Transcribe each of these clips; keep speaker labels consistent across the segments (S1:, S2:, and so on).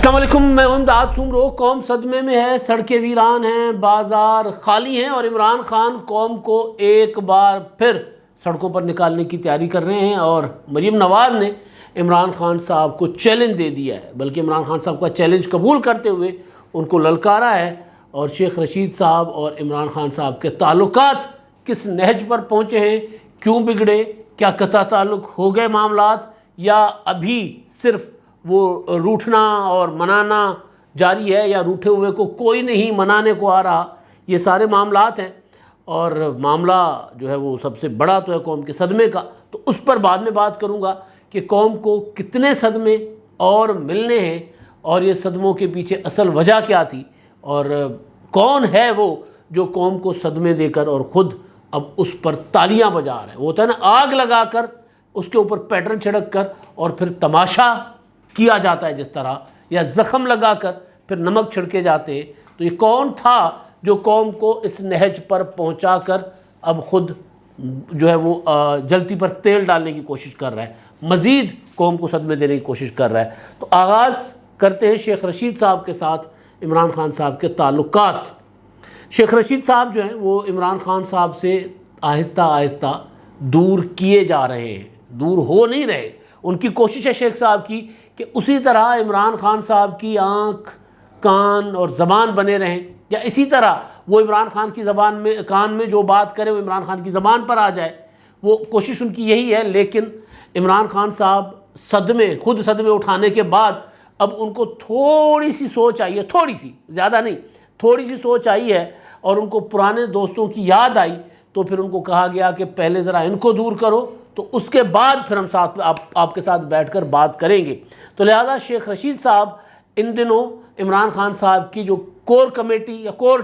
S1: السلام علیکم، میں امداد سمرو۔ قوم صدمے میں ہے، سڑکیں ویران ہیں، بازار خالی ہیں اور عمران خان قوم کو ایک بار پھر سڑکوں پر نکالنے کی تیاری کر رہے ہیں اور مریم نواز نے عمران خان صاحب کو چیلنج دے دیا ہے، بلکہ عمران خان صاحب کا چیلنج قبول کرتے ہوئے ان کو للکارا ہے۔ اور شیخ رشید صاحب اور عمران خان صاحب کے تعلقات کس نہج پر پہنچے ہیں، کیوں بگڑے، کیا قطع تعلق ہو گئے معاملات، یا ابھی صرف وہ روٹھنا اور منانا جاری ہے، یا روٹھے ہوئے کو کوئی نہیں منانے کو آ رہا، یہ سارے معاملات ہیں۔ اور معاملہ جو ہے وہ سب سے بڑا تو ہے قوم کے صدمے کا، تو اس پر بعد میں بات کروں گا کہ قوم کو کتنے صدمے اور ملنے ہیں، اور یہ صدموں کے پیچھے اصل وجہ کیا تھی، اور کون ہے وہ جو قوم کو صدمے دے کر اور خود اب اس پر تالیاں بجا رہا ہے۔ وہ ہوتا ہے نا، آگ لگا کر اس کے اوپر پیٹرن چھڑک کر اور پھر تماشا کیا جاتا ہے جس طرح، یا زخم لگا کر پھر نمک چھڑکے جاتے ہیں۔ تو یہ کون تھا جو قوم کو اس نہج پر پہنچا کر اب خود جو ہے وہ جلتی پر تیل ڈالنے کی کوشش کر رہا ہے، مزید قوم کو صدمے دینے کی کوشش کر رہا ہے؟ تو آغاز کرتے ہیں شیخ رشید صاحب کے ساتھ عمران خان صاحب کے تعلقات۔ شیخ رشید صاحب جو ہیں وہ عمران خان صاحب سے آہستہ آہستہ دور کیے جا رہے ہیں، دور ہو نہیں رہے۔ ان کی کوشش ہے شیخ صاحب کی کہ اسی طرح عمران خان صاحب کی آنکھ، کان اور زبان بنے رہیں، یا اسی طرح وہ عمران خان کی زبان میں، کان میں جو بات کرے وہ عمران خان کی زبان پر آ جائے۔ وہ کوشش ان کی یہی ہے، لیکن عمران خان صاحب خود صدمے اٹھانے کے بعد اب ان کو تھوڑی سی سوچ آئی ہے، تھوڑی سی، زیادہ نہیں، تھوڑی سی سوچ آئی ہے، اور ان کو پرانے دوستوں کی یاد آئی۔ تو پھر ان کو کہا گیا کہ پہلے ذرا ان کو دور کرو، تو اس کے بعد پھر ہم آپ کے ساتھ بیٹھ کر بات کریں گے۔ تو لہذا شیخ رشید صاحب ان دنوں عمران خان صاحب کی جو کور کمیٹی یا کور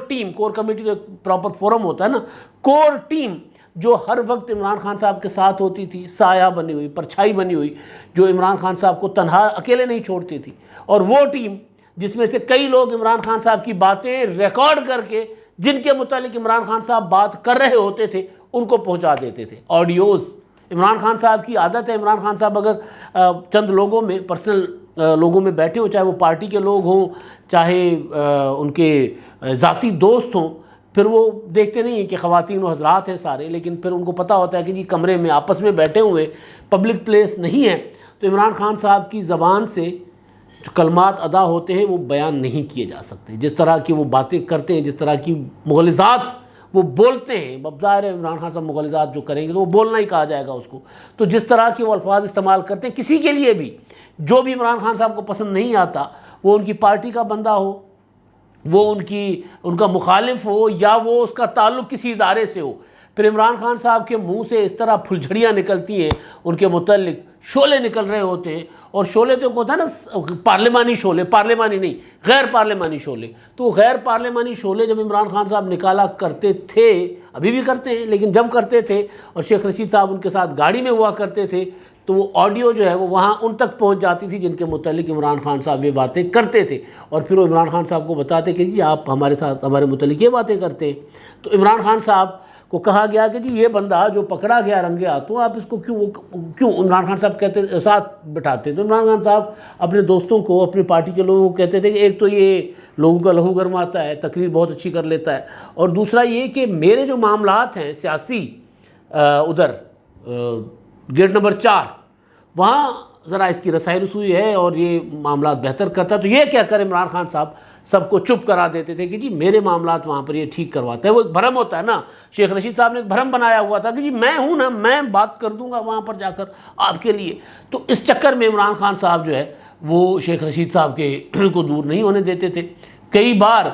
S1: کمیٹی جو ایک پراپر فورم ہوتا ہے نا، کور ٹیم جو ہر وقت عمران خان صاحب کے ساتھ ہوتی تھی، سایہ بنی ہوئی، پرچھائی بنی ہوئی، جو عمران خان صاحب کو تنہا اکیلے نہیں چھوڑتی تھی، اور وہ ٹیم جس میں سے کئی لوگ عمران خان صاحب کی باتیں ریکارڈ کر کے جن کے متعلق عمران خان صاحب بات کر رہے ہوتے تھے ان کو پہنچا دیتے تھے، آڈیوز۔ عمران خان صاحب کی عادت ہے، عمران خان صاحب اگر چند لوگوں میں، پرسنل لوگوں میں بیٹھے ہوں، چاہے وہ پارٹی کے لوگ ہوں، چاہے ان کے ذاتی دوست ہوں، پھر وہ دیکھتے نہیں ہیں کہ خواتین و حضرات ہیں سارے، لیکن پھر ان کو پتہ ہوتا ہے کہ جی کمرے میں آپس میں بیٹھے ہوئے، پبلک پلیس نہیں ہے، تو عمران خان صاحب کی زبان سے جو کلمات ادا ہوتے ہیں وہ بیان نہیں کیے جا سکتے، جس طرح کی وہ باتیں کرتے ہیں، جس طرح کی مغالطات وہ بولتے ہیں۔ ظاہر ہے عمران خان صاحب مغالطات جو کریں گے تو وہ بولنا ہی کہا جائے گا اس کو، تو جس طرح کے وہ الفاظ استعمال کرتے ہیں کسی کے لیے بھی جو بھی عمران خان صاحب کو پسند نہیں آتا، وہ ان کی پارٹی کا بندہ ہو، وہ ان کا مخالف ہو، یا وہ اس کا تعلق کسی ادارے سے ہو، پھر عمران خان صاحب کے منہ سے اس طرح پھلجھڑیاں نکلتی ہیں، ان کے متعلق شعلے نکل رہے ہوتے ہیں، اور شعلے تو ہوتا ہے نا پارلیمانی شعلے، پارلیمانی نہیں، غیر پارلیمانی شعلے۔ تو غیر پارلیمانی شعلے جب عمران خان صاحب نکالا کرتے تھے، ابھی بھی کرتے ہیں، لیکن جب کرتے تھے اور شیخ رشید صاحب ان کے ساتھ گاڑی میں ہوا کرتے تھے، تو وہ آڈیو جو ہے وہ وہاں ان تک پہنچ جاتی تھی جن کے متعلق عمران خان صاحب یہ باتیں کرتے تھے، اور پھر وہ عمران خان صاحب کو بتاتے کہ جی آپ ہمارے متعلق یہ باتیں کرتے ہیں۔ تو عمران خان صاحب کو کہا گیا کہ جی یہ بندہ جو پکڑا گیا رنگے ہاتھوں، آپ اس کو کیوں عمران خان صاحب کہتے ساتھ بٹھاتے؟ تو عمران خان صاحب اپنے دوستوں کو، اپنی پارٹی کے لوگوں کو کہتے تھے کہ ایک تو یہ لوگوں کا لہو گرماتا ہے، تقریر بہت اچھی کر لیتا ہے، اور دوسرا یہ کہ میرے جو معاملات ہیں سیاسی، ادھر گیٹ نمبر 4 وہاں ذرا اس کی رسائی رسوئی ہے اور یہ معاملات بہتر کرتا ہے۔ تو یہ کہہ کر عمران خان صاحب سب کو چپ کرا دیتے تھے کہ جی میرے معاملات وہاں پر یہ ٹھیک کرواتا ہے۔ وہ ایک بھرم ہوتا ہے نا، شیخ رشید صاحب نے ایک بھرم بنایا ہوا تھا کہ جی میں ہوں نا، میں بات کر دوں گا وہاں پر جا کر آپ کے لیے۔ تو اس چکر میں عمران خان صاحب جو ہے وہ شیخ رشید صاحب کے کو دور نہیں ہونے دیتے تھے۔ کئی بار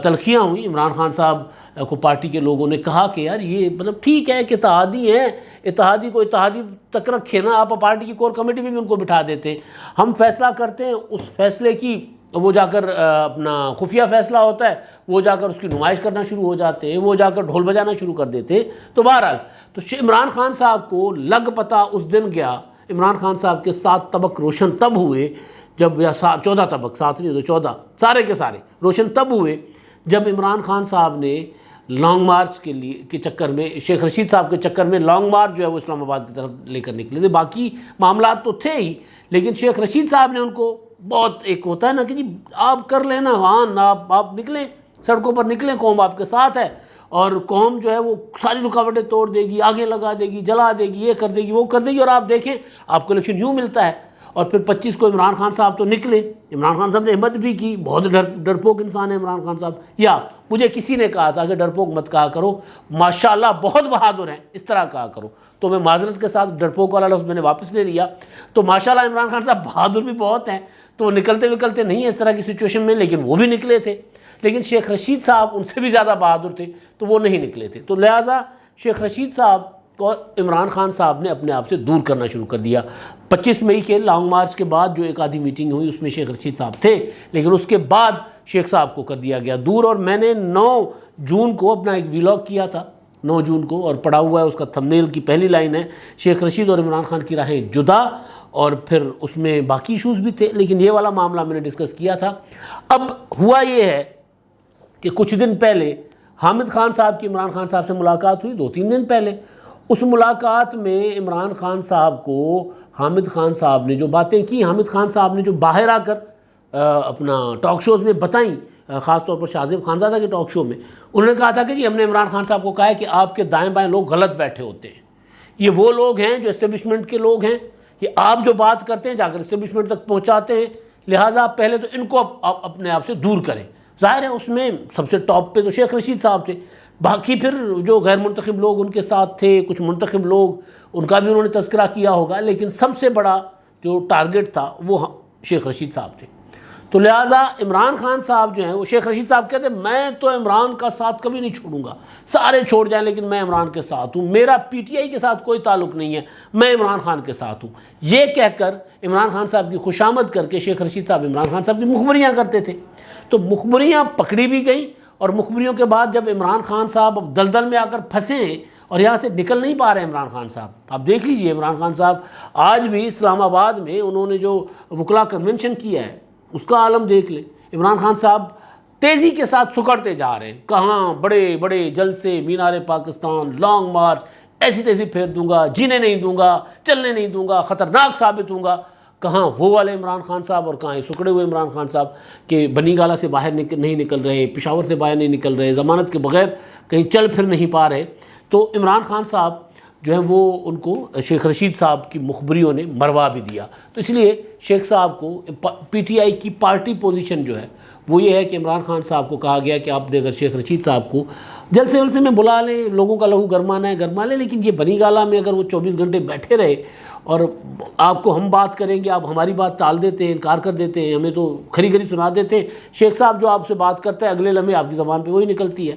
S1: تلخیاں ہوئیں، عمران خان صاحب کو پارٹی کے لوگوں نے کہا کہ یار یہ مطلب ٹھیک ہے کہ اتحادی ہیں، اتحادی کو اتحادی تک رکھے نا، آپ پارٹی کی کور کمیٹی میں بھی ان کو بٹھا دیتے، ہم فیصلہ کرتے ہیں، اس فیصلے کی وہ جا کر اپنا خفیہ فیصلہ ہوتا ہے، وہ جا کر اس کی نمائش کرنا شروع ہو جاتے ہیں، وہ جا کر ڈھول بجانا شروع کر دیتے ہیں۔ تو بہرحال تو عمران خان صاحب کو لگ پتہ اس دن گیا، عمران خان صاحب کے 7 طبق روشن تب ہوئے جب، یا 14 طبق، 7 نہیں تو 14، سارے کے سارے روشن تب ہوئے جب عمران خان صاحب نے لانگ مارچ کے چکر میں، شیخ رشید صاحب کے چکر میں لانگ مارچ جو ہے وہ اسلام آباد کی طرف لے کر نکلے تھے۔ باقی معاملات تو تھے ہی، لیکن شیخ رشید صاحب نے ان کو بہت ایک ہوتا ہے نا کہ جی آپ کر لینا، ہاں آپ نکلیں، سڑکوں پر نکلیں، قوم آپ کے ساتھ ہے، اور قوم جو ہے وہ ساری رکاوٹیں توڑ دے گی، آگے لگا دے گی، جلا دے گی، یہ کر دے گی، وہ کر دے گی، اور آپ دیکھیں آپ کو الیکشن یوں ملتا ہے۔ اور پھر 25 کو عمران خان صاحب تو نکلے، عمران خان صاحب نے ہمت بھی کی، بہت ڈرپوک انسان ہے عمران خان صاحب، یا مجھے کسی نے کہا تھا کہ ڈرپوک مت کہا کرو، ماشاءاللہ بہت بہادر ہیں، اس طرح کہا کرو، تو میں معذرت کے ساتھ ڈرپوک والا لفظ میں نے واپس لے لیا۔ تو ماشاءاللہ عمران خان صاحب بہادر بھی بہت ہیں، تو وہ نکلتے نہیں ہیں اس طرح کی سچویشن میں، لیکن وہ بھی نکلے تھے۔ لیکن شیخ رشید صاحب ان سے بھی زیادہ بہادر تھے، تو وہ نہیں نکلے تھے، تو لہٰذا شیخ رشید صاحب کو عمران خان صاحب نے اپنے آپ سے دور کرنا شروع کر دیا۔ 25 مئی کے لانگ مارچ کے بعد جو ایک آدھی میٹنگ ہوئی اس میں شیخ رشید صاحب تھے، لیکن اس کے بعد شیخ صاحب کو کر دیا گیا دور۔ اور میں نے 9 جون کو اپنا ایک ویلاگ کیا تھا، 9 جون کو، اور پڑھا ہوا ہے، اس کا تھمبنیل کی پہلی لائن ہے شیخ رشید اور عمران خان کی راہیں جدا، اور پھر اس میں باقی ایشوز بھی تھے، لیکن یہ والا معاملہ میں نے ڈسکس کیا تھا۔ اب ہوا یہ ہے کہ کچھ دن پہلے حامد خان صاحب کی عمران خان صاحب سے ملاقات ہوئی، 2-3 دن پہلے۔ اس ملاقات میں عمران خان صاحب کو حامد خان صاحب نے جو باتیں کی، حامد خان صاحب نے جو باہر آ کر اپنا ٹاک شوز میں بتائیں، خاص طور پر شاہ خانزادہ کے ٹاک شو میں، انہوں نے کہا تھا کہ جی ہم نے عمران خان صاحب کو کہا ہے کہ آپ کے دائیں بائیں لوگ غلط بیٹھے ہوتے ہیں، یہ وہ لوگ ہیں جو اسٹیبلشمنٹ کے لوگ ہیں، یہ آپ جو بات کرتے ہیں جا کر اسٹیبلشمنٹ تک پہنچاتے ہیں، لہٰذا آپ پہلے تو ان کو اپنے آپ سے دور کریں۔ ظاہر ہے اس میں سب سے ٹاپ پہ تو شیخ رشید صاحب تھے، باقی پھر جو غیر منتخب لوگ ان کے ساتھ تھے، کچھ منتخب لوگ، ان کا بھی انہوں نے تذکرہ کیا ہوگا، لیکن سب سے بڑا جو ٹارگٹ تھا وہ شیخ رشید صاحب تھے۔ تو لہٰذا عمران خان صاحب جو ہیں وہ شیخ رشید صاحب کہتے ہیں میں تو عمران کا ساتھ کبھی نہیں چھوڑوں گا، سارے چھوڑ جائیں لیکن میں عمران کے ساتھ ہوں، میرا پی ٹی آئی کے ساتھ کوئی تعلق نہیں ہے، میں عمران خان کے ساتھ ہوں۔ یہ کہہ کر عمران خان صاحب کی خوشامد کر کے شیخ رشید صاحب عمران خان صاحب کی مخبریاں کرتے تھے۔ تو مخبریاں پکڑی بھی گئیں، اور مخبریوں کے بعد جب عمران خان صاحب اب دلدل میں آ کر پھنسے ہیں اور یہاں سے نکل نہیں پا رہے ہیں عمران خان صاحب، آپ دیکھ لیجئے عمران خان صاحب آج بھی اسلام آباد میں انہوں نے جو وکلا کنونشن کیا ہے اس کا عالم دیکھ لیں۔ عمران خان صاحب تیزی کے ساتھ سکڑتے جا رہے ہیں، کہاں بڑے بڑے جلسے، مینار پاکستان، لانگ مارچ، ایسی تیزی پھیر دوں گا، جینے نہیں دوں گا، چلنے نہیں دوں گا، خطرناک ثابت ہوں گا۔ کہاں وہ والے عمران خان صاحب اور کہاں یہ سکڑے ہوئے عمران خان صاحب کہ بنی گالہ سے باہر نہیں نکل رہے، پشاور سے باہر نہیں نکل رہے، ضمانت کے بغیر کہیں چل پھر نہیں پا رہے۔ تو عمران خان صاحب جو ہے وہ ان کو شیخ رشید صاحب کی مخبریوں نے مروا بھی دیا۔ تو اس لیے شیخ صاحب کو پی ٹی آئی کی پارٹی پوزیشن جو ہے وہ یہ ہے کہ عمران خان صاحب کو کہا گیا کہ آپ نے اگر شیخ رشید صاحب کو جلسے میں بلا لیں، لوگوں کا لہو گرمانا ہے گرما لیں، لیکن یہ بنی گالہ میں اگر وہ 24 گھنٹے بیٹھے رہے اور آپ کو ہم بات کریں گے، آپ ہماری بات ٹال دیتے ہیں، انکار کر دیتے ہیں، ہمیں تو کھری کھری سنا دیتے ہیں، شیخ صاحب جو آپ سے بات کرتا ہے اگلے لمحے آپ کی زبان پہ وہی نکلتی ہے۔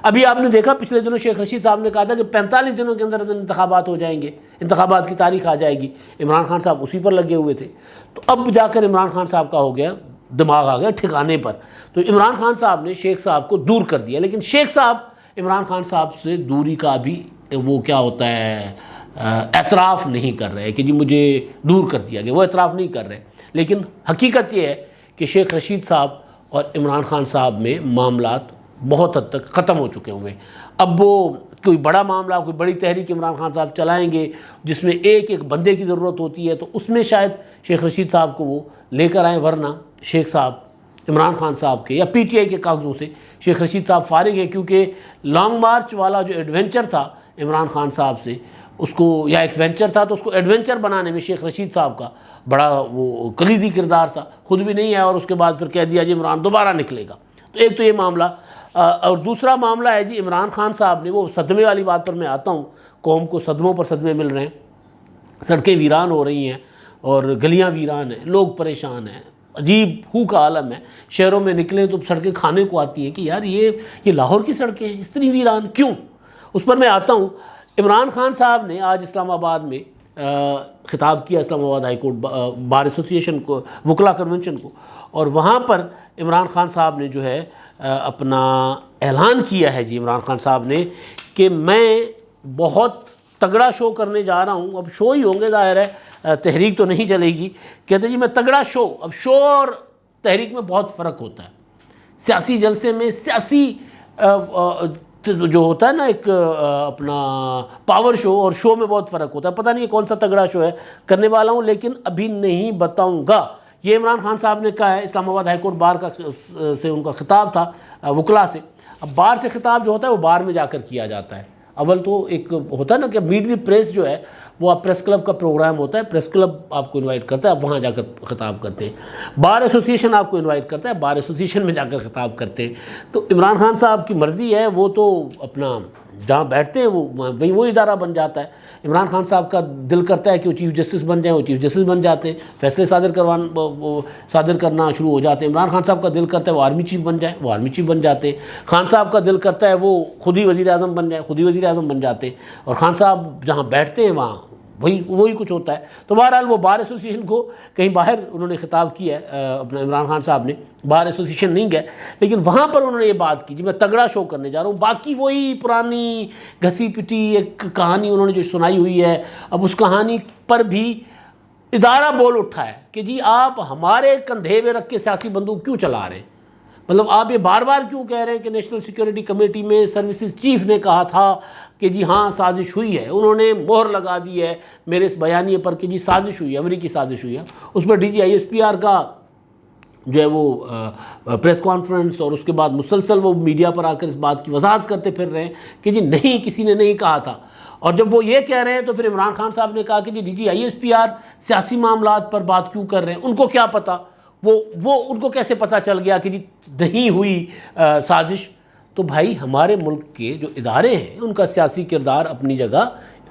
S1: ابھی آپ نے دیکھا پچھلے دنوں شیخ رشید صاحب نے کہا تھا کہ 45 دنوں کے اندر انتخابات ہو جائیں گے، انتخابات کی تاریخ آ جائے گی، عمران خان صاحب اسی پر لگے ہوئے تھے۔ تو اب جا کر عمران خان صاحب کا ہو گیا دماغ آ گیا ٹھکانے پر، تو عمران خان صاحب نے شیخ صاحب کو دور کر دیا، لیکن شیخ صاحب عمران خان صاحب سے دوری کا بھی وہ کیا ہوتا ہے اعتراف نہیں کر رہے کہ جی مجھے دور کر دیا گیا، وہ اعتراف نہیں کر رہے۔ لیکن حقیقت یہ ہے کہ شیخ رشید صاحب اور عمران خان صاحب میں معاملات بہت حد تک ختم ہو چکے ہوئے ہیں۔ اب وہ کوئی بڑا معاملہ، کوئی بڑی تحریک عمران خان صاحب چلائیں گے جس میں ایک ایک بندے کی ضرورت ہوتی ہے، تو اس میں شاید شیخ رشید صاحب کو وہ لے کر آئیں، ورنہ شیخ صاحب عمران خان صاحب کے یا پی ٹی آئی کے کاغذوں سے شیخ رشید صاحب فارغ ہیں، کیونکہ لانگ مارچ والا جو ایڈونچر تھا عمران خان صاحب سے، اس کو یا ایک وینچر تھا تو اس کو ایڈونچر بنانے میں شیخ رشید صاحب کا بڑا وہ کلیدی کردار تھا، خود بھی نہیں آیا اور اس کے بعد پھر کہہ دیا جی عمران دوبارہ نکلے گا۔ تو ایک تو یہ معاملہ، اور دوسرا معاملہ ہے جی عمران خان صاحب نے وہ صدمے والی بات پر میں آتا ہوں، قوم کو صدموں پر صدمے مل رہے ہیں، سڑکیں ویران ہو رہی ہیں اور گلیاں ویران ہیں، لوگ پریشان ہیں، عجیب ہو کا عالم ہے، شہروں میں نکلیں تو سڑکیں کھانے کو آتی ہیں کہ یار یہ لاہور کی سڑکیں ہیں، اتنی ویران کیوں؟ اس پر میں آتا ہوں۔ عمران خان صاحب نے آج اسلام آباد میں خطاب کیا، اسلام آباد ہائی کورٹ بار ایسوسیشن کو، وکلا کنونشن کو، اور وہاں پر عمران خان صاحب نے جو ہے اپنا اعلان کیا ہے جی عمران خان صاحب نے کہ میں بہت تگڑا شو کرنے جا رہا ہوں۔ اب شو ہی ہوں گے ظاہر ہے، تحریک تو نہیں چلے گی۔ کہتے جی میں تگڑا شو، اب شو اور تحریک میں بہت فرق ہوتا ہے۔ سیاسی جلسے میں سیاسی جو ہوتا ہے نا ایک اپنا پاور شو، اور شو میں بہت فرق ہوتا ہے۔ پتہ نہیں کون سا تگڑا شو ہے کرنے والا ہوں، لیکن ابھی نہیں بتاؤں گا، یہ عمران خان صاحب نے کہا ہے. اسلام آباد ہائی کورٹ بار کا سے ان کا خطاب تھا وکلا سے. اب بار سے خطاب جو ہوتا ہے وہ بار میں جا کر کیا جاتا ہے. اول تو ایک ہوتا ہے نا کہ میٹ دی پریس جو ہے وہ آپ پریس کلب کا پروگرام ہوتا ہے, پریس کلب آپ کو انوائٹ کرتا ہے, آپ وہاں جا کر خطاب کرتے ہیں. بار ایسوسیشن آپ کو انوائٹ کرتا ہے, بار ایسوسیشن میں جا کر خطاب کرتے ہیں. تو عمران خان صاحب کی مرضی ہے, وہ تو اپنا جہاں بیٹھتے ہیں وہ ادارہ بن جاتا ہے. عمران خان صاحب کا دل کرتا ہے کہ وہ چیف جسٹس بن جائیں, وہ چیف جسٹس بن جاتے ہیں, فیصلے صادر کرنا شروع ہو جاتے ہیں. عمران خان صاحب کا دل کرتا ہے وہ آرمی چیف بن جائیں, وہ آرمی چیف بن جاتے ہیں. خان صاحب کا دل کرتا ہے وہ خود ہی وزیر اعظم بن جائیں, خود ہی وزیر اعظم بن جاتے ہیں. اور خان صاحب جہاں بیٹھتے ہیں وہاں وہی کچھ ہوتا ہے. تو بہرحال وہ بار ایسوسیشن کو کہیں باہر انہوں نے خطاب کیا ہے, اپنا عمران خان صاحب نے بار ایسوسیشن نہیں گئے, لیکن وہاں پر انہوں نے یہ بات کی جی میں تگڑا شو کرنے جا رہا ہوں. باقی وہی پرانی گھسی پٹی ایک کہانی انہوں نے جو سنائی ہوئی ہے. اب اس کہانی پر بھی ادارہ بول اٹھا ہے کہ جی آپ ہمارے کندھے میں رکھ کے سیاسی بندوق کیوں چلا رہے ہیں. مطلب آپ یہ بار بار کیوں کہہ رہے ہیں کہ نیشنل سیکیورٹی کمیٹی میں سروسز چیف نے کہا تھا کہ جی ہاں سازش ہوئی ہے, انہوں نے مہر لگا دی ہے میرے اس بیانیے پر کہ جی سازش ہوئی ہے, امریکی سازش ہوئی ہے. اس پر D G I S P R کا جو ہے وہ پریس کانفرنس اور اس کے بعد مسلسل وہ میڈیا پر آ کر اس بات کی وضاحت کرتے پھر رہے ہیں کہ جی نہیں کسی نے نہیں کہا تھا. اور جب وہ یہ کہہ رہے ہیں تو پھر عمران خان صاحب نے کہا کہ جی D G I S P R سیاسی معاملات پر بات کیوں کر رہے ہیں, ان کو کیا پتہ, وہ ان کو کیسے پتہ چل گیا کہ جی نہیں ہوئی سازش. تو بھائی ہمارے ملک کے جو ادارے ہیں ان کا سیاسی کردار اپنی جگہ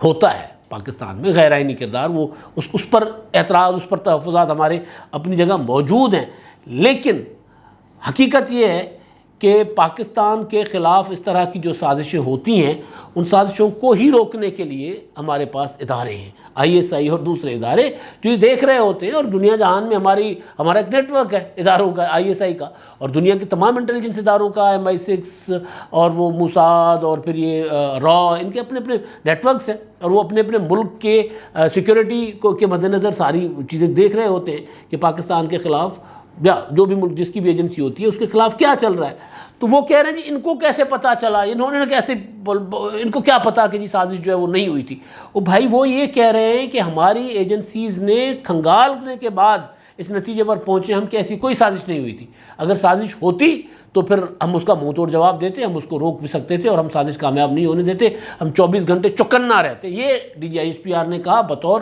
S1: ہوتا ہے. پاکستان میں غیر آئینی کردار, وہ اس پر اعتراض, اس پر تحفظات ہمارے اپنی جگہ موجود ہیں. لیکن حقیقت یہ ہے کہ پاکستان کے خلاف اس طرح کی جو سازشیں ہوتی ہیں ان سازشوں کو ہی روکنے کے لیے ہمارے پاس ادارے ہیں, آئی ایس آئی اور دوسرے ادارے جو یہ دیکھ رہے ہوتے ہیں. اور دنیا جہان میں ہمارا ایک نیٹ ورک ہے اداروں کا, آئی ایس آئی کا, اور دنیا کے تمام انٹیلیجنس اداروں کا, MI6 اور وہ موساد اور پھر یہ را, ان کے اپنے اپنے نیٹ ورکس ہیں. اور وہ اپنے اپنے ملک کے سیکیورٹی کے مد نظر ساری چیزیں دیکھ رہے ہوتے ہیں کہ پاکستان کے خلاف یا جو بھی ملک جس کی بھی ایجنسی ہوتی ہے اس کے خلاف کیا چل رہا ہے. تو وہ کہہ رہے ہیں جی ان کو کیسے پتہ چلا, انہوں نے کیسے, ان کو کیا پتہ کہ جی سازش جو ہے وہ نہیں ہوئی تھی. وہ بھائی وہ یہ کہہ رہے ہیں کہ ہماری ایجنسیز نے کھنگالنے کے بعد اس نتیجے پر پہنچے ہم کہ ایسی کوئی سازش نہیں ہوئی تھی. اگر سازش ہوتی تو پھر ہم اس کا منہ توڑ جواب دیتے, ہم اس کو روک بھی سکتے تھے اور ہم سازش کامیاب نہیں ہونے دیتے, ہم 24 گھنٹے چوکنا رہتے. یہ D G I S P R نے کہا بطور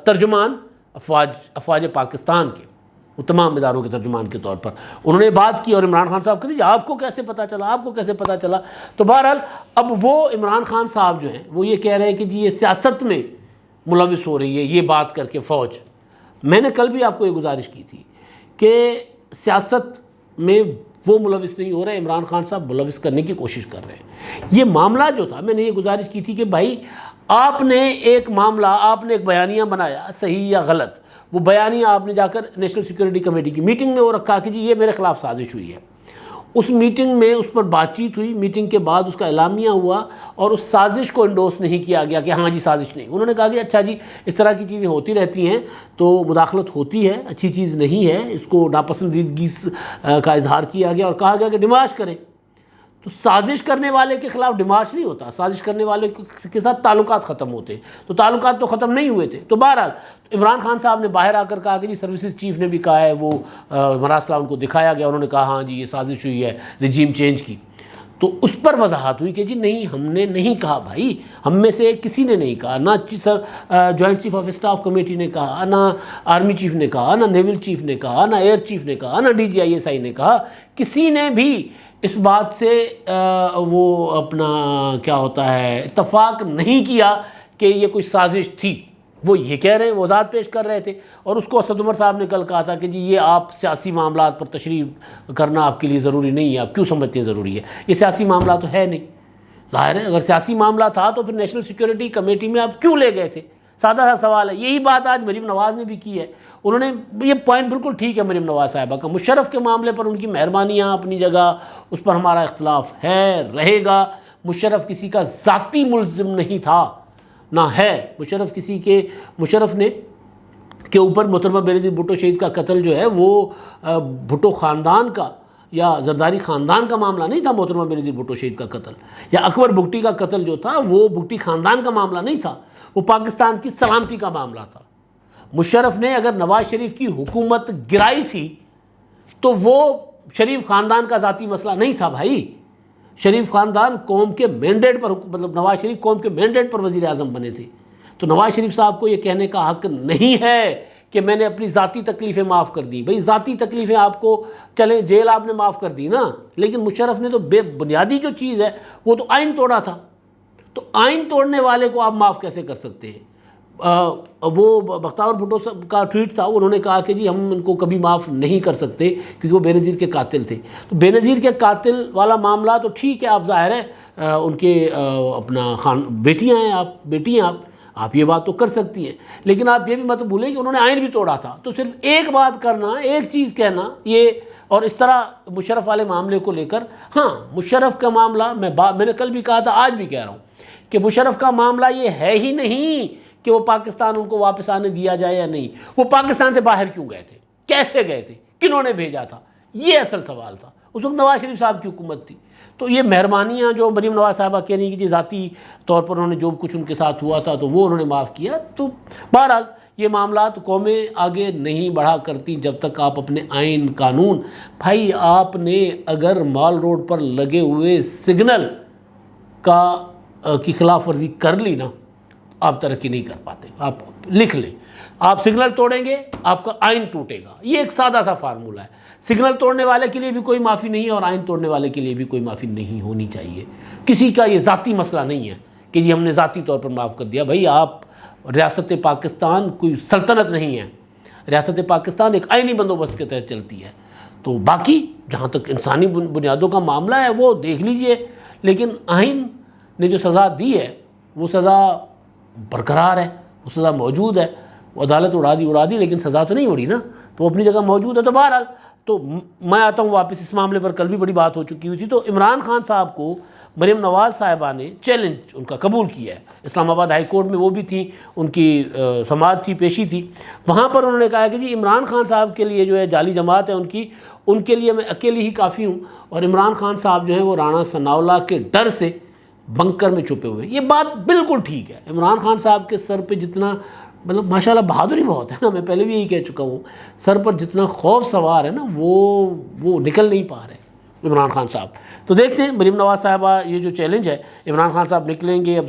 S1: ترجمان افواج پاکستان کے, وہ تمام اداروں کے ترجمان کے طور پر انہوں نے بات کی. اور عمران خان صاحب کہتے ہیں آپ کو کیسے پتہ چلا, آپ کو کیسے پتہ چلا. تو بہرحال اب وہ عمران خان صاحب جو ہیں وہ یہ کہہ رہے ہیں کہ جی یہ سیاست میں ملوث ہو رہی ہے یہ بات کر کے فوج. میں نے کل بھی آپ کو یہ گزارش کی تھی کہ سیاست میں وہ ملوث نہیں ہو رہے, عمران خان صاحب ملوث کرنے کی کوشش کر رہے ہیں. یہ معاملہ جو تھا, میں نے یہ گزارش کی تھی کہ بھائی آپ نے ایک معاملہ, آپ نے ایک بیانیہ بنایا صحیح یا غلط, وہ بیانیہ آپ نے جا کر نیشنل سیکیورٹی کمیٹی کی میٹنگ میں وہ رکھا کہ جی یہ میرے خلاف سازش ہوئی ہے. اس میٹنگ میں اس پر بات چیت ہوئی, میٹنگ کے بعد اس کا اعلامیہ ہوا اور اس سازش کو انڈورس نہیں کیا گیا کہ ہاں جی سازش نہیں. انہوں نے کہا کہ اچھا جی اس طرح کی چیزیں ہوتی رہتی ہیں تو مداخلت ہوتی ہے, اچھی چیز نہیں ہے, اس کو ناپسندیدگی کا اظہار کیا گیا اور کہا گیا کہ ڈیمارش کریں. تو سازش کرنے والے کے خلاف ڈیمارش نہیں ہوتا, سازش کرنے والے کے ساتھ تعلقات ختم ہوتے. تو تعلقات تو ختم نہیں ہوئے تھے. تو بہرحال عمران خان صاحب نے باہر آ کر کہا کہ جی سروسز چیف نے بھی کہا ہے, وہ مراسلہ ان کو دکھایا گیا, انہوں نے کہا ہاں جی یہ سازش ہوئی ہے رجیم چینج کی. تو اس پر وضاحت ہوئی کہ جی نہیں ہم نے نہیں کہا بھائی, ہم میں سے کسی نے نہیں کہا, نہ joint chief of staff committee نے کہا, نہ آرمی چیف نے کہا, نہ نیول چیف نے کہا, نہ ایئر چیف نے کہا, نہ D G I S I نے کہا. کسی نے بھی اس بات سے وہ اپنا کیا ہوتا ہے اتفاق نہیں کیا کہ یہ کوئی سازش تھی. وہ یہ کہہ رہے ہیں, وضاحت پیش کر رہے تھے. اور اس کو اسد عمر صاحب نے کل کہا تھا کہ جی یہ آپ سیاسی معاملات پر تشریح کرنا آپ کے لیے ضروری نہیں ہے, آپ کیوں سمجھتے ہیں ضروری ہے, یہ سیاسی معاملہ تو ہے نہیں. ظاہر ہے اگر سیاسی معاملہ تھا تو پھر نیشنل سیکیورٹی کمیٹی میں آپ کیوں لے گئے تھے, سادہ سا سوال ہے. یہی بات آج مریم نواز نے بھی کی ہے. انہوں نے یہ پوائنٹ بالکل ٹھیک ہے مریم نواز صاحبہ کا, مشرف کے معاملے پر ان کی مہربانیاں اپنی جگہ, اس پر ہمارا اختلاف ہے, رہے گا. مشرف کسی کا ذاتی ملزم نہیں تھا, نہ ہے. مشرف نے کے اوپر محترمہ بینظیر بھٹو شہید کا قتل جو ہے وہ بھٹو خاندان کا یا زرداری خاندان کا معاملہ نہیں تھا. محترمہ بینظیر بھٹو شہید کا قتل یا اکبر بگٹی کا قتل جو تھا وہ بگٹی خاندان کا معاملہ نہیں تھا, وہ پاکستان کی سلامتی کا معاملہ تھا. مشرف نے اگر نواز شریف کی حکومت گرائی تھی تو وہ شریف خاندان کا ذاتی مسئلہ نہیں تھا بھائی. شریف خاندان قوم کے مینڈیٹ پر، مطلب نواز شریف قوم کے مینڈیٹ پر وزیر اعظم بنے تھے. تو نواز شریف صاحب کو یہ کہنے کا حق نہیں ہے کہ میں نے اپنی ذاتی تکلیفیں معاف کر دیں. بھئی ذاتی تکلیفیں آپ کو چلیں جیل آپ نے معاف کر دی نا، لیکن مشرف نے تو بے بنیادی جو چیز ہے وہ تو آئین توڑا تھا. تو آئین توڑنے والے کو آپ معاف کیسے کر سکتے ہیں؟ وہ بختیار بھٹو کا ٹویٹ تھا، انہوں نے کہا کہ جی ہم ان کو کبھی معاف نہیں کر سکتے کیونکہ وہ بے نظیر کے قاتل تھے. تو بے نظیر کے قاتل والا معاملہ تو ٹھیک ہے، آپ ظاہر ہے ان کے اپنا بیٹیاں ہیں، بیٹی ہیں آپ یہ بات تو کر سکتی ہیں، لیکن آپ یہ بھی مت بھولیں کہ انہوں نے آئین بھی توڑا تھا. تو صرف ایک بات کرنا، ایک چیز کہنا یہ، اور اس طرح مشرف والے معاملے کو لے کر، ہاں مشرف کا معاملہ میں نے کل بھی کہا تھا، آج بھی کہہ رہا ہوں کہ مشرف کا معاملہ یہ ہے ہی نہیں کہ وہ پاکستان ان کو واپس آنے دیا جائے یا نہیں. وہ پاکستان سے باہر کیوں گئے تھے، کیسے گئے تھے، کنہوں نے بھیجا تھا، یہ اصل سوال تھا. اس وقت نواز شریف صاحب کی حکومت تھی. تو یہ مہربانیاں جو مریم نواز صاحبہ کہہ رہی ہیں کہ جی ذاتی طور پر انہوں نے جو کچھ ان کے ساتھ ہوا تھا تو وہ انہوں نے معاف کیا، تو بہرحال یہ معاملات قومیں آگے نہیں بڑھا کرتی جب تک آپ اپنے آئین قانون. بھائی آپ نے اگر مال روڈ پر لگے ہوئے سگنل کی خلاف ورزی کر لی نا، آپ ترقی نہیں کر پاتے. آپ لکھ لیں، آپ سگنل توڑیں گے آپ کا آئین ٹوٹے گا. یہ ایک سادہ سا فارمولہ ہے. سگنل توڑنے والے کے لیے بھی کوئی معافی نہیں ہے اور آئین توڑنے والے کے لیے بھی کوئی معافی نہیں ہونی چاہیے. کسی کا یہ ذاتی مسئلہ نہیں ہے کہ جی ہم نے ذاتی طور پر معاف کر دیا. بھائی آپ، ریاست پاکستان کوئی سلطنت نہیں ہے، ریاست پاکستان ایک آئینی بندوبست کے تحت چلتی ہے. تو باقی جہاں تک انسانی بنیادوں کا معاملہ ہے وہ دیکھ لیجئے، لیکن آئین نے جو سزا دی ہے وہ سزا برقرار ہے، وہ سزا موجود ہے. وہ عدالت اڑا دی لیکن سزا تو نہیں اڑی نا، تو وہ اپنی جگہ موجود ہے. تو بہرحال تو میں آتا ہوں واپس اس معاملے پر. کل بھی بڑی بات ہو چکی ہوئی تھی. تو عمران خان صاحب کو مریم نواز صاحبہ نے چیلنج ان کا قبول کیا ہے. اسلام آباد ہائی کورٹ میں وہ بھی تھیں، ان کی سماعت تھی، پیشی تھی. وہاں پر انہوں نے کہا کہ جی عمران خان صاحب کے لیے جو ہے جعلی جماعت ہے ان کے لیے میں اکیلی ہی کافی ہوں، اور عمران خان صاحب جو ہیں وہ رانا ثناءاللہ کے ڈر سے بنکر میں چھپے ہوئے. یہ بات بالکل ٹھیک ہے. عمران خان صاحب کے سر پہ جتنا، مطلب ماشاءاللہ بہادری بہت ہے نا، میں پہلے بھی یہی کہہ چکا ہوں، سر پر جتنا خوف سوار ہے نا وہ نکل نہیں پا رہے عمران خان صاحب. تو دیکھتے ہیں مریم نواز صاحبہ یہ جو چیلنج ہے عمران خان صاحب نکلیں گے. اب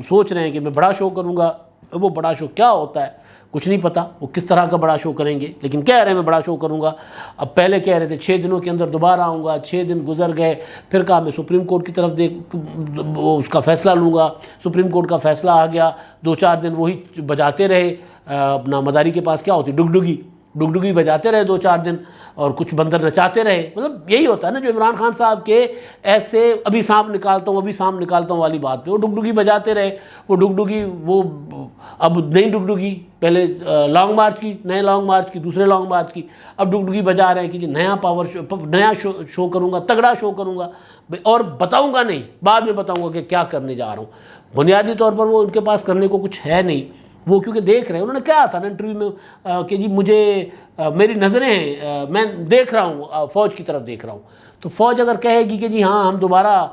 S1: سوچ رہے ہیں کہ میں بڑا شو کروں گا. وہ بڑا شو کیا ہوتا ہے کچھ نہیں پتہ، وہ کس طرح کا بڑا شو کریں گے، لیکن کہہ رہے ہیں میں بڑا شو کروں گا. اب پہلے کہہ رہے تھے 6 دنوں کے اندر دوبارہ آؤں گا، 6 دن گزر گئے. پھر کہا میں سپریم کورٹ کی طرف اس کا فیصلہ لوں گا. سپریم کورٹ کا فیصلہ آ گیا. 2-4 دن وہی بجاتے رہے، اپنا مداری کے پاس کیا ہوتی ڈگڈگی بجاتے رہے 2-4 دن، اور کچھ بندر نچاتے رہے. مطلب یہی ہوتا ہے نا جو عمران خان صاحب کے ایسے ابھی سانپ نکالتا ہوں والی بات پہ وہ ڈگڈگی بجاتے رہے. وہ ڈگڈگی وہ اب نئی ڈگڈگی، پہلے لانگ مارچ کی، نئے لانگ مارچ کی، دوسرے لانگ مارچ کی، اب ڈگڈگی بجا رہے ہیں کہ جی نیا شو کروں گا، تگڑا شو کروں گا، اور بتاؤں گا نہیں، بعد میں بتاؤں گا کہ کیا کرنے جا رہا ہوں. بنیادی طور پر وہ ان کے پاس کرنے کو کچھ ہے نہیں. وہ کیونکہ دیکھ رہے ہیں، انہوں نے کہا تھا نا انٹرویو میں کہ جی مجھے میری نظریں ہیں، میں دیکھ رہا ہوں، فوج کی طرف دیکھ رہا ہوں. تو فوج اگر کہے گی کہ جی ہاں ہم دوبارہ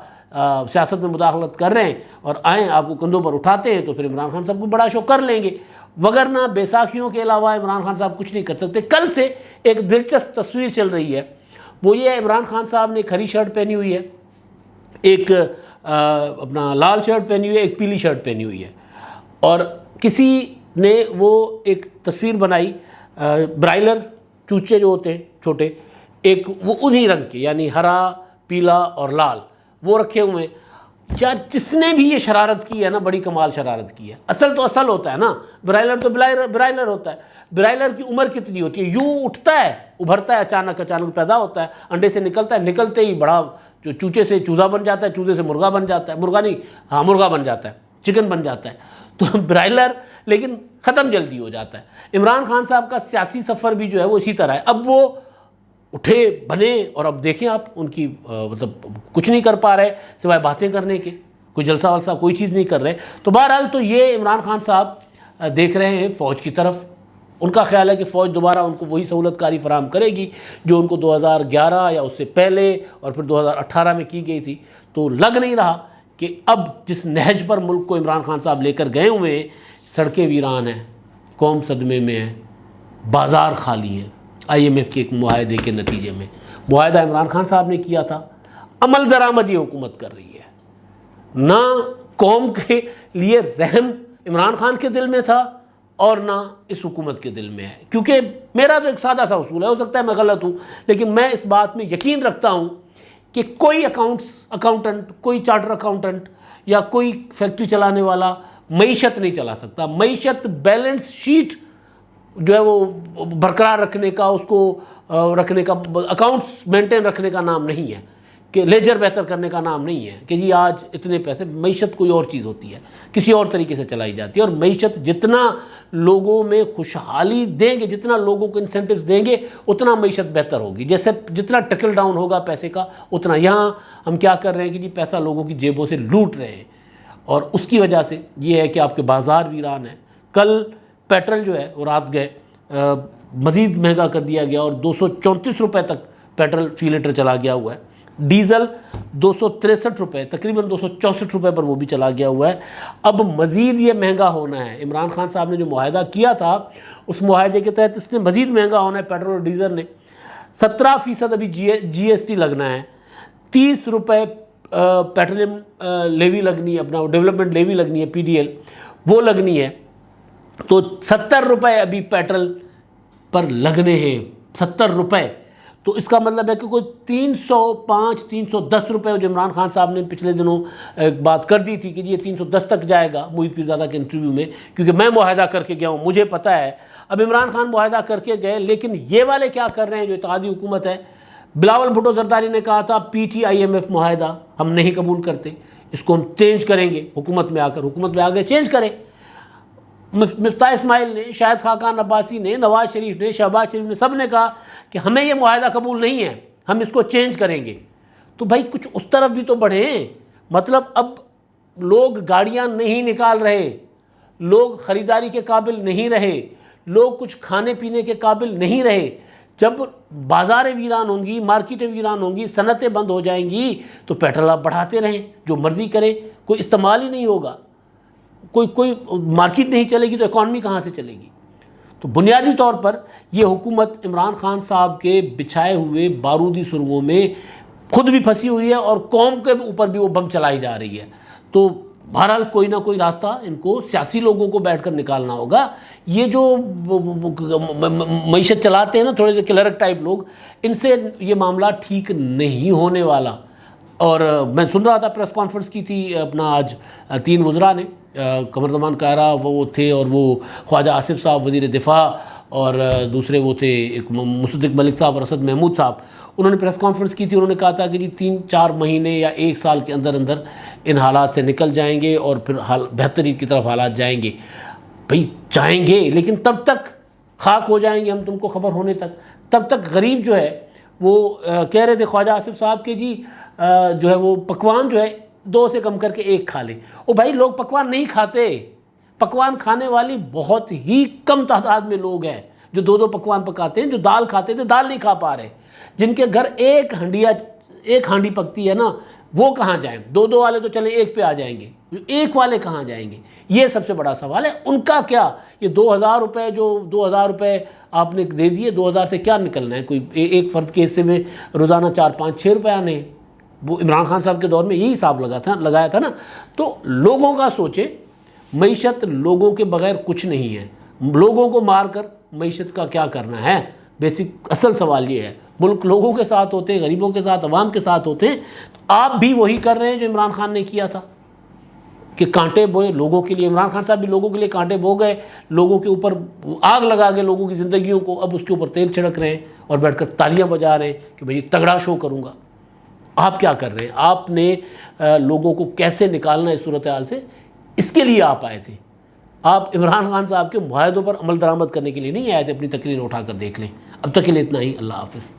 S1: سیاست میں مداخلت کر رہے ہیں اور آئیں آپ کو کندھوں پر اٹھاتے ہیں، تو پھر عمران خان صاحب کو بڑا شو کر لیں گے. وگرنہ بیساکھیوں کے علاوہ عمران خان صاحب کچھ نہیں کر سکتے. کل سے ایک دلچسپ تصویر چل رہی ہے، وہ یہ ہے عمران خان صاحب نے ایک ہری شرٹ پہنی ہوئی ہے، ایک اپنا لال شرٹ پہنی ہوئی ہے، ایک پیلی شرٹ پہنی ہوئی ہے، اور کسی نے وہ ایک تصویر بنائی برائلر چوچے جو ہوتے ہیں چھوٹے، ایک وہ انہی رنگ کے، یعنی ہرا، پیلا اور لال وہ رکھے ہوئے ہیں. یار جس نے بھی یہ شرارت کی ہے نا، بڑی کمال شرارت کی ہے. اصل تو اصل ہوتا ہے نا، برائلر تو برائلر ہوتا ہے. برائلر کی عمر کتنی ہوتی ہے؟ یوں اٹھتا ہے، ابھرتا ہے، اچانک پیدا ہوتا ہے، انڈے سے نکلتا ہے، نکلتے ہی بڑا جو چوچے سے چوزا بن جاتا ہے، چوزے سے مرغا بن جاتا ہے، مرغا بن جاتا ہے، چکن بن جاتا ہے. تو برائلر لیکن ختم جلدی ہو جاتا ہے. عمران خان صاحب کا سیاسی سفر بھی جو ہے وہ اسی طرح ہے. اب وہ اٹھے بنے اور اب دیکھیں آپ ان کی مطلب کچھ نہیں کر پا رہے سوائے باتیں کرنے کے، کوئی جلسہ ولسہ کوئی چیز نہیں کر رہے. تو بہرحال تو یہ عمران خان صاحب دیکھ رہے ہیں فوج کی طرف. ان کا خیال ہے کہ فوج دوبارہ ان کو وہی سہولت کاری فراہم کرے گی جو ان کو 2011 یا اس سے پہلے اور پھر 2018 میں کی گئی تھی. تو لگ نہیں رہا کہ اب جس نہج پر ملک کو عمران خان صاحب لے کر گئے ہوئے ہیں، سڑکیں ویران ہیں، قوم صدمے میں ہے، بازار خالی ہے۔ IMF کے ایک معاہدے کے نتیجے میں معاہدہ عمران خان صاحب نے کیا تھا، عمل درآمد یہ حکومت کر رہی ہے۔ نہ قوم کے لیے رحم عمران خان کے دل میں تھا اور نہ اس حکومت کے دل میں ہے، کیونکہ میرا تو ایک سادہ سا اصول ہے، ہو سکتا ہے میں غلط ہوں، لیکن میں اس بات میں یقین رکھتا ہوں کہ کوئی اکاؤنٹنٹ، کوئی چارٹر اکاؤنٹنٹ یا کوئی فیکٹری چلانے والا معیشت نہیں چلا سکتا۔ معیشت بیلنس شیٹ جو ہے وہ برقرار رکھنے کا، اس کو رکھنے کا، اکاؤنٹس مینٹین رکھنے کا نام نہیں ہے، کہ لیجر بہتر کرنے کا نام نہیں ہے کہ جی آج اتنے پیسے۔ معیشت کوئی اور چیز ہوتی ہے، کسی اور طریقے سے چلائی جاتی ہے، اور معیشت جتنا لوگوں میں خوشحالی دیں گے، جتنا لوگوں کو انسینٹیوز دیں گے، اتنا معیشت بہتر ہوگی۔ جیسے جتنا ٹرکل ڈاؤن ہوگا پیسے کا اتنا، یہاں ہم کیا کر رہے ہیں کہ جی پیسہ لوگوں کی جیبوں سے لوٹ رہے ہیں، اور اس کی وجہ سے یہ ہے کہ آپ کے بازار ویران ہیں۔ کل پیٹرول جو ہے وہ رات گئے مزید مہنگا کر دیا گیا، اور 234 روپے تک پیٹرول فی لیٹر چلا گیا ہوا ہے۔ ڈیزل 263 روپے، تقریباً 264 روپے پر وہ بھی چلا گیا ہوا ہے۔ اب مزید یہ مہنگا ہونا ہے۔ عمران خان صاحب نے جو معاہدہ کیا تھا اس معاہدے کے تحت اس نے مزید مہنگا ہونا ہے پیٹرول اور ڈیزل نے۔ 17% ابھی GST لگنا ہے، 30 روپے پیٹرولیم لیوی لگنی ہے، اپنا ڈیولپمنٹ لیوی لگنی ہے PDL، وہ لگنی ہے، تو 70 روپے ابھی پیٹرول پر لگنے ہیں، 70 روپے۔ تو اس کا مطلب ہے کہ کوئی 305-310 روپے، جو عمران خان صاحب نے پچھلے دنوں ایک بات کر دی تھی کہ یہ 310 تک جائے گا محیط پیرزادہ کے انٹرویو میں، کیونکہ میں معاہدہ کر کے گیا ہوں، مجھے پتہ ہے۔ اب عمران خان معاہدہ کر کے گئے، لیکن یہ والے کیا کر رہے ہیں جو اتحادی حکومت ہے؟ بلاول بھٹو زرداری نے کہا تھا PT IMF معاہدہ ہم نہیں قبول کرتے، اس کو ہم چینج کریں گے، حکومت میں آ گئے چینج کریں۔ مفتاح اسماعیل نے، شاہد خاقان عباسی نے، نواز شریف نے، شہباز شریف نے، سب نے کہا کہ ہمیں یہ معاہدہ قبول نہیں ہے، ہم اس کو چینج کریں گے۔ تو بھائی کچھ اس طرف بھی تو بڑھیں۔ مطلب اب لوگ گاڑیاں نہیں نکال رہے، لوگ خریداری کے قابل نہیں رہے، لوگ کچھ کھانے پینے کے قابل نہیں رہے۔ جب بازاریں ویران ہوں گی، مارکیٹیں ویران ہوں گی، صنعتیں بند ہو جائیں گی، تو پیٹرول آپ بڑھاتے رہیں، جو مرضی کریں، کوئی استعمال ہی نہیں ہوگا، کوئی مارکیٹ نہیں چلے گی تو اکانومی کہاں سے چلے گی؟ تو بنیادی طور پر یہ حکومت عمران خان صاحب کے بچھائے ہوئے بارودی سرنگوں میں خود بھی پھنسی ہوئی ہے، اور قوم کے اوپر بھی وہ بم چلائی جا رہی ہے۔ تو بہرحال کوئی نہ کوئی راستہ ان کو سیاسی لوگوں کو بیٹھ کر نکالنا ہوگا۔ یہ جو معیشت چلاتے ہیں نا تھوڑے سے کلرک ٹائپ لوگ، ان سے یہ معاملہ ٹھیک نہیں ہونے والا۔ اور میں سن رہا تھا پریس کانفرنس کی تھی اپنا آج 3 وزراء نے، قمر زمان کائرہ وہ تھے، اور وہ خواجہ آصف صاحب وزیر دفاع، اور دوسرے وہ تھے ایک مصدق ملک صاحب اور اسد محمود صاحب۔ انہوں نے پریس کانفرنس کی تھی، انہوں نے کہا تھا کہ جی 3-4 مہینے یا 1 سال کے اندر ان حالات سے نکل جائیں گے، اور پھر بہتری کی طرف حالات جائیں گے۔ بھئی جائیں گے، لیکن تب تک خاک ہو جائیں گے ہم تم کو خبر ہونے تک۔ تب تک غریب جو ہے وہ کہہ رہے تھے خواجہ آصف صاحب کہ جی جو ہے وہ پکوان جو ہے 2 سے کم کر کے 1 کھا لیں۔ او بھائی لوگ پکوان نہیں کھاتے، پکوان کھانے والی بہت ہی کم تعداد میں لوگ ہیں جو 2 پکوان پکاتے ہیں۔ جو دال کھاتے تھے دال نہیں کھا پا رہے، جن کے گھر ایک ہانڈی پکتی ہے نا، وہ کہاں جائیں؟ 2 والے تو چلے 1 پہ آ جائیں گے، 1 والے کہاں جائیں گے؟ یہ سب سے بڑا سوال ہے۔ ان کا کیا؟ یہ 2000 روپے، جو 2000 روپے آپ نے دے دیے، 2000 سے کیا نکلنا ہے؟ کوئی ایک فرد کے حصے میں روزانہ 4-5-6 روپے آنے ہیں۔ وہ عمران خان صاحب کے دور میں یہی حساب لگایا تھا نا۔ تو لوگوں کا سوچیں، معیشت لوگوں کے بغیر کچھ نہیں ہے۔ لوگوں کو مار کر معیشت کا کیا کرنا ہے؟ بیسک اصل سوال یہ ہے۔ ملک لوگوں کے ساتھ ہوتے ہیں، غریبوں کے ساتھ، عوام کے ساتھ ہوتے ہیں۔ تو آپ بھی وہی کر رہے ہیں جو عمران خان نے کیا تھا کہ کانٹے بوئے لوگوں کے لیے۔ عمران خان صاحب بھی لوگوں کے لیے کانٹے بو گئے، لوگوں کے اوپر آگ لگا گئے لوگوں کی زندگیوں کو، اب اس کے اوپر تیل چھڑک رہے ہیں اور بیٹھ کر تالیاں بجا رہے ہیں کہ بھئی تگڑا شو کروں گا۔ آپ کیا کر رہے ہیں؟ آپ نے لوگوں کو کیسے نکالنا ہے اس صورتحال سے، اس کے لیے آپ آئے تھے۔ آپ عمران خان صاحب کے معاہدوں پر عمل درآمد کرنے کے لیے نہیں آئے تھے۔ اپنی تقریر اٹھا کر دیکھ لیں۔ اب تک کے لیے اتنا ہی۔ اللہ حافظ۔